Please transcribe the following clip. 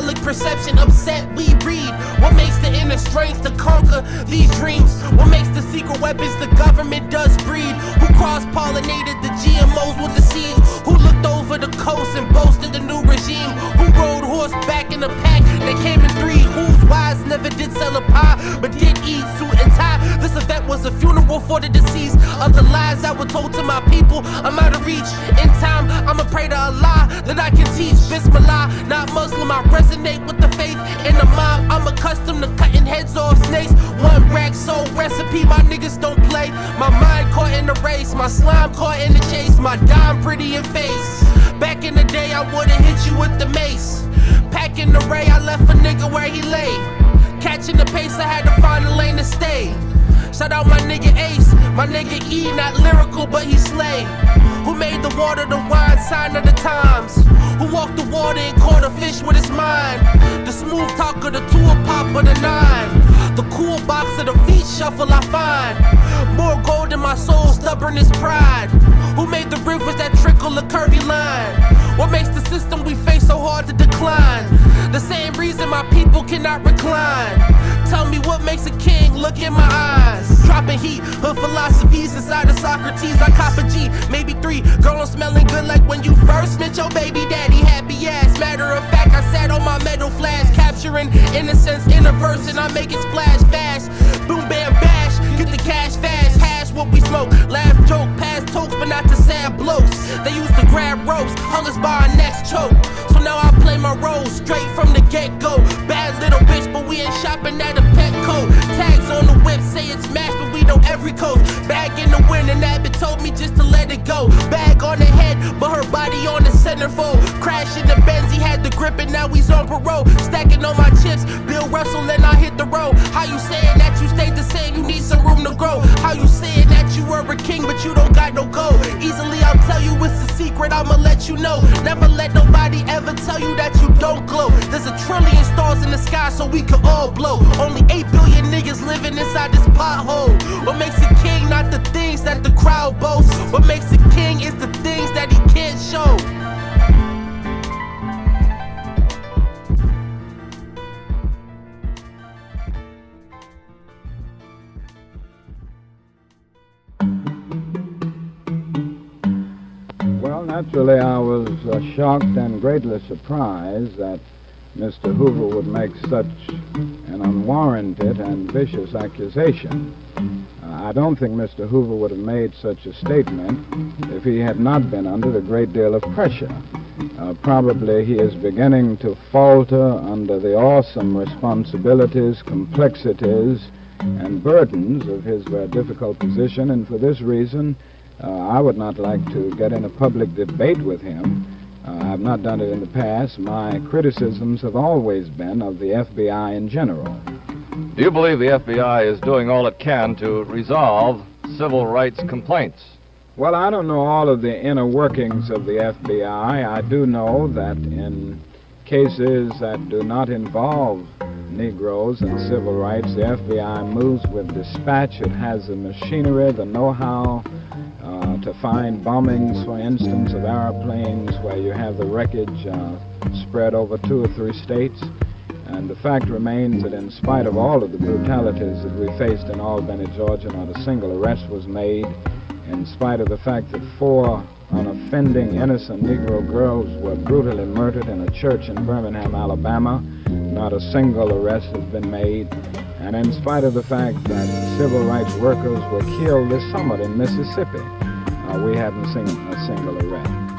public perception upset, we read. What makes the inner strength to conquer these dreams? What makes the secret weapons the government does breed? Who cross-pollinated the GMOs with the seeds? Who looked over the coast and boasted the new regime? Who rode horseback in a pack that came in three? Whose wives never did sell a pie, but did eat suit and tie? This event was a funeral for the deceased. Of the lies that were told to my people, I'm out of reach. In time, I'ma pray to Allah that I can teach Bismillah, not Muslim. I resonate with the faith in the mob. I'm accustomed to cutting heads off snakes. One rack soul recipe, my niggas don't play. My mind caught in the race, my slime caught in the chase, my dime pretty in face. Back in the day, I would've hit you with the mace. Packing the ray, I left a nigga where he lay. Catching the pace, I had to find a lane to stay. Shout out my nigga Ace, my nigga E, not lyrical but he slay. Who made the water the wine, sign of the times? Who walked the water and caught a fish with his mind? The smooth talker, the tool pop of the nine. The cool box of the feet shuffle I find. More gold in my soul, stubborn as pride. Who made the rivers that trickle a curvy line? What makes the system we face so hard to decline? The same reason my people cannot recline. Tell me what makes a king, look in my eyes. Dropping heat, hood philosophies inside of Socrates. I cop a G, maybe 3. Girl, I'm smelling good like when you first met your baby daddy. Happy ass, matter of fact, I sat on my metal flash. Capturing innocence in a verse and I make it splash fast. Boom, bam, bash, get the cash fast. Hash what we smoke, laugh, joke, pass tokes, but not to sad blokes. They used to grab ropes, hung us by our necks, choke. So now I play my role straight from the get-go. Bad little bitch, but we ain't shopping at a Petco. Tags on the whip, say it's matched, but we know every coast. Bag in the wind, and Abbot told me just to let it go. Bag on the head, but her body on the centerfold. Crash in the Benz, he had the grip, and now he's on parole. Stacking on my chips, Bill Russell, and I hit the road. How you saying that you stayed the same? You need some room to grow. How you saying that you were a king, but you don't got no gold? Easily, I'll tell you it's a secret, I'ma let you know. Never let nobody ever tell you that you don't glow. There's a trillion stars in the sky, so we could all blow. Only 8 billion niggas living inside this pothole. What makes a king not the things that the crowd boasts? What makes a king is the things that he can't show. Well, naturally, I was shocked and greatly surprised that Mr. Hoover would make such an unwarranted and vicious accusation. I don't think Mr. Hoover would have made such a statement if he had not been under a great deal of pressure. Probably he is beginning to falter under the awesome responsibilities, complexities, and burdens of his very difficult position, and for this reason, I would not like to get in a public debate with him. I've not done it in the past. My criticisms have always been of the FBI in general. Do you believe the FBI is doing all it can to resolve civil rights complaints? Well, I don't know all of the inner workings of the FBI. I do know that in cases that do not involve Negroes and civil rights, the FBI moves with dispatch. It has the machinery, the know-how to find bombings, for instance, of airplanes where you have the wreckage spread over 2 or 3 states. And the fact remains that in spite of all of the brutalities that we faced in Albany, Georgia, not a single arrest was made. In spite of the fact that 4 unoffending, innocent Negro girls were brutally murdered in a church in Birmingham, Alabama, not a single arrest has been made. And in spite of the fact that civil rights workers were killed this summer in Mississippi, we haven't seen a single arrest.